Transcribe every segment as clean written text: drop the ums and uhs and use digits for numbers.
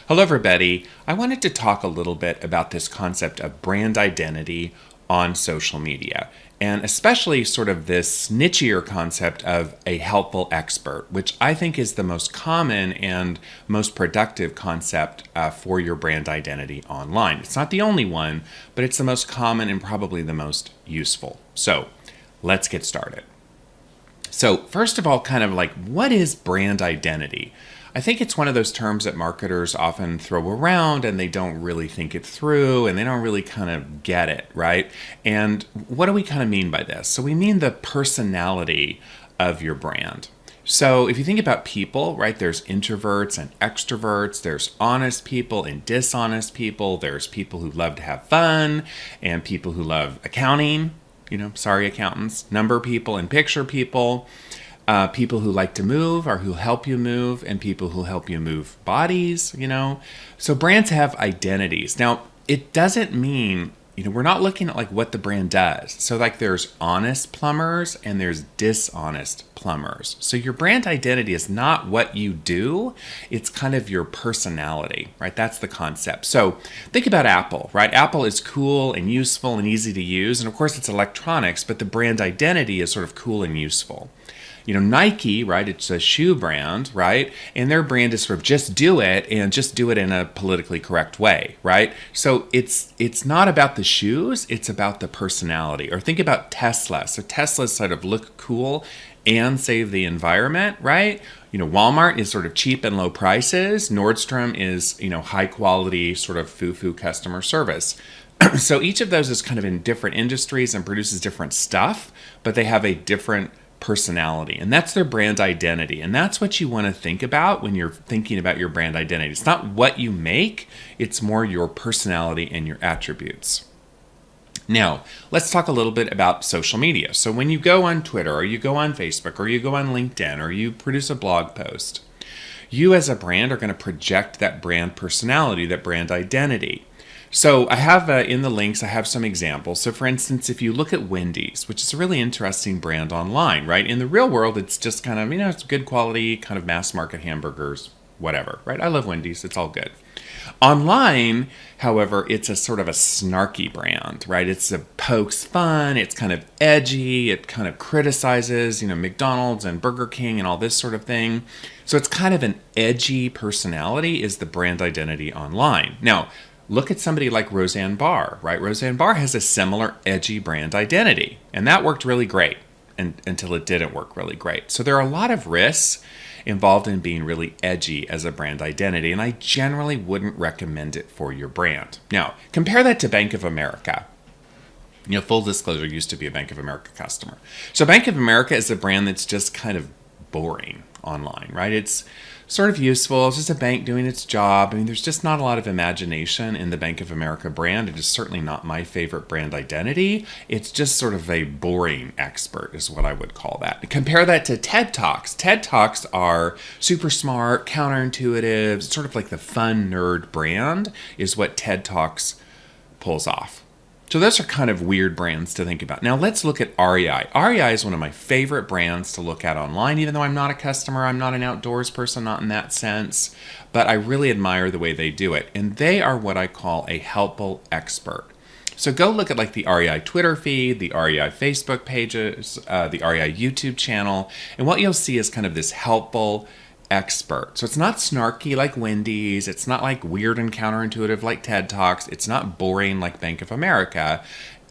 Hello, everybody. I wanted to talk a little bit about this concept of brand identity on social media, and especially sort of this nichier concept of a helpful expert, which I think is the most common and most productive concept for your brand identity online. It's not the only one, but it's the most common and probably the most useful. So let's get started. So first of all, kind of like, what is brand identity? I think it's one of those terms that marketers often throw around and they don't really think it through and they don't really kind of get it, right? And what do we kind of mean by this? So we mean the personality of your brand. So if you think about people, right, there's introverts and extroverts, there's honest people and dishonest people, there's people who love to have fun and people who love accounting, sorry accountants, number people and picture people. People who like to move or who help you move, and people who help you move bodies, So brands have identities. Now, it doesn't mean, we're not looking at like what the brand does. So like there's honest plumbers and there's dishonest plumbers. So your brand identity is not what you do. It's kind of your personality, right? That's the concept. So think about Apple, right? Apple is cool and useful and easy to use. And of course it's electronics, but the brand identity is sort of cool and useful. Nike, right? It's a shoe brand, right? And their brand is sort of just do it and just do it in a politically correct way, right? So it's not about the shoes, it's about the personality. Or think about Tesla. So Tesla's sort of look cool and save the environment, right? Walmart is sort of cheap and low prices. Nordstrom is, high quality sort of foo-foo customer service. So each of those is kind of in different industries and produces different stuff, but they have a different personality, and that's their brand identity. And that's what you want to think about when you're thinking about your brand identity. It's not what you make, it's more your personality and your attributes. Now, let's talk a little bit about social media. So when you go on Twitter or you go on Facebook or you go on LinkedIn or you produce a blog post, you as a brand are going to project that brand personality, that brand identity. So I have in the links, I have some examples. So for instance, if you look at Wendy's, which is a really interesting brand online, right? In the real world, it's just kind of, it's good quality, kind of mass market hamburgers, whatever, right? I love Wendy's, it's all good. Online, however, it's a sort of a snarky brand, right? It's a pokes fun, it's kind of edgy, it kind of criticizes, McDonald's and Burger King and all this sort of thing. So it's kind of an edgy personality is the brand identity online. Now, look at somebody like Roseanne Barr, right? Roseanne Barr has a similar edgy brand identity, and that worked really great until it didn't work really great. So there are a lot of risks involved in being really edgy as a brand identity, and I generally wouldn't recommend it for your brand. Now, compare that to Bank of America. Full disclosure, used to be a Bank of America customer. So Bank of America is a brand that's just kind of boring online, right? It's sort of useful. It's just a bank doing its job. There's just not a lot of imagination in the Bank of America brand. It is certainly not my favorite brand identity. It's just sort of a boring expert is what I would call that. Compare that to TED Talks. TED Talks are super smart, counterintuitive, sort of like the fun nerd brand is what TED Talks pulls off. So those are kind of weird brands to think about. Now let's look at REI. REI is one of my favorite brands to look at online, even though I'm not a customer, I'm not an outdoors person, not in that sense, but I really admire the way they do it. And they are what I call a helpful expert. So go look at like the REI Twitter feed, the REI Facebook pages, the REI YouTube channel, and what you'll see is kind of this helpful expert. So it's not snarky like Wendy's. It's not like weird and counterintuitive like TED Talks. It's not boring like Bank of America.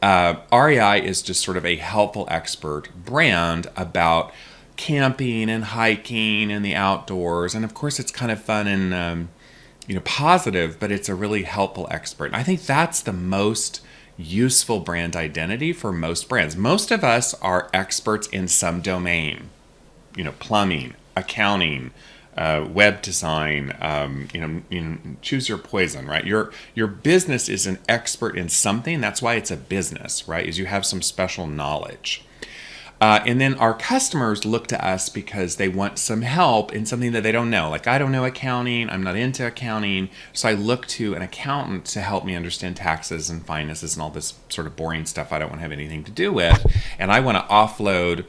REI is just sort of a helpful expert brand about camping and hiking and the outdoors. And of course, it's kind of fun and positive, but it's a really helpful expert. And I think that's the most useful brand identity for most brands. Most of us are experts in some domain. Plumbing, accounting, web design, choose your poison, right? Your business is an expert in something. That's why it's a business, right? Is you have some special knowledge. And then our customers look to us because they want some help in something that they don't know. Like, I don't know accounting, I'm not into accounting, so I look to an accountant to help me understand taxes and finances and all this sort of boring stuff I don't want to have anything to do with. And I want to offload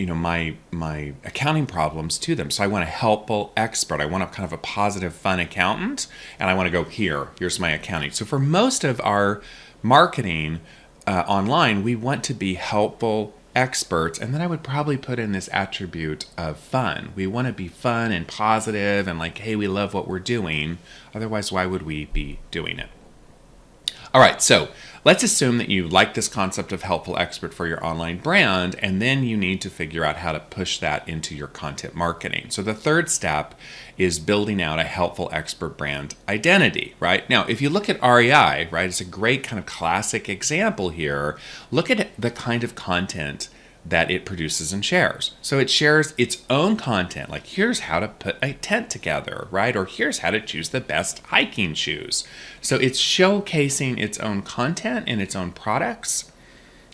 my accounting problems to them. So I want a helpful expert. I want a kind of a positive, fun accountant, and I want to go here's my accounting. So for most of our marketing online, we want to be helpful experts, and then I would probably put in this attribute of fun. We want to be fun and positive and like, hey, we love what we're doing. Otherwise, why would we be doing it? All right, so let's assume that you like this concept of helpful expert for your online brand, and then you need to figure out how to push that into your content marketing. So the third step is building out a helpful expert brand identity, right? Now, if you look at REI, right, it's a great kind of classic example here. Look at the kind of content that it produces and shares. So it shares its own content, like here's how to put a tent together, right? Or here's how to choose the best hiking shoes. So it's showcasing its own content and its own products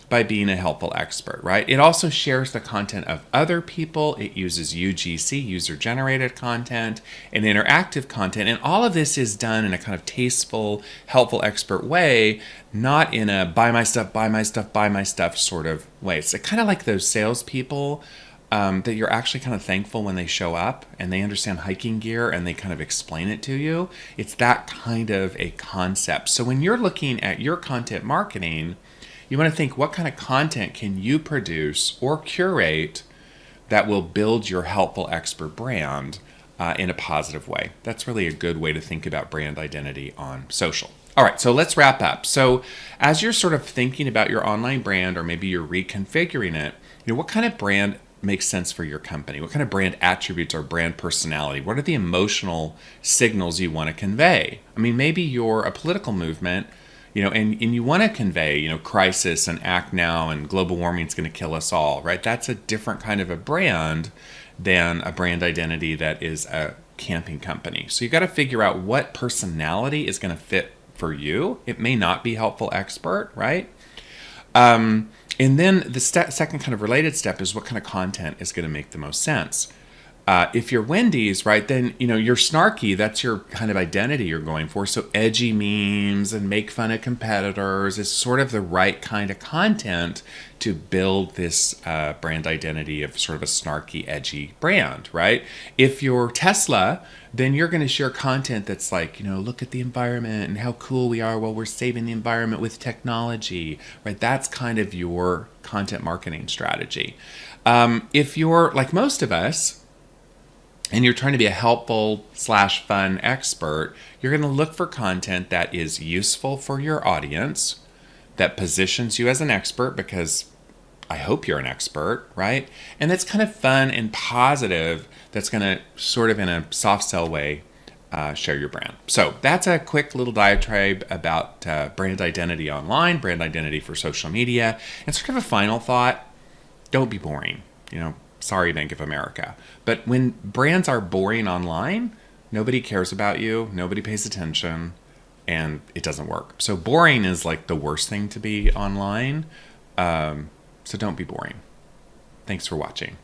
by being a helpful expert, right? It also shares the content of other people. It uses UGC, user-generated content, and interactive content. And all of this is done in a kind of tasteful, helpful expert way, not in a buy my stuff, buy my stuff, buy my stuff sort of way. It's kind of like those salespeople that you're actually kind of thankful when they show up and they understand hiking gear and they kind of explain it to you. It's that kind of a concept. So when you're looking at your content marketing, you want to think, what kind of content can you produce or curate that will build your helpful expert brand in a positive way? That's really a good way to think about brand identity on social. All right, so let's wrap up. So as you're sort of thinking about your online brand, or maybe you're reconfiguring it, what kind of brand makes sense for your company? What kind of brand attributes or brand personality? What are the emotional signals you want to convey? I mean, maybe you're a political movement, and you want to convey, crisis and act now and global warming is going to kill us all, right? That's a different kind of a brand than a brand identity that is a camping company. So you got to figure out what personality is going to fit for you. It may not be helpful expert, right? And then the second kind of related step is what kind of content is going to make the most sense. If you're Wendy's, right, then, you're snarky. That's your kind of identity you're going for. So edgy memes and make fun of competitors is sort of the right kind of content to build this brand identity of sort of a snarky, edgy brand, right? If you're Tesla, then you're going to share content that's like, look at the environment and how cool we are while we're saving the environment with technology, right? That's kind of your content marketing strategy. If you're like most of us, and you're trying to be a helpful/fun expert, you're going to look for content that is useful for your audience, that positions you as an expert, because I hope you're an expert, right? And that's kind of fun and positive, that's going to sort of in a soft sell way share your brand. So that's a quick little diatribe about brand identity online, brand identity for social media, and sort of a final thought: don't be boring, Sorry, Bank of America. But when brands are boring online, nobody cares about you, nobody pays attention, and it doesn't work. So boring is like the worst thing to be online. So don't be boring. Thanks for watching.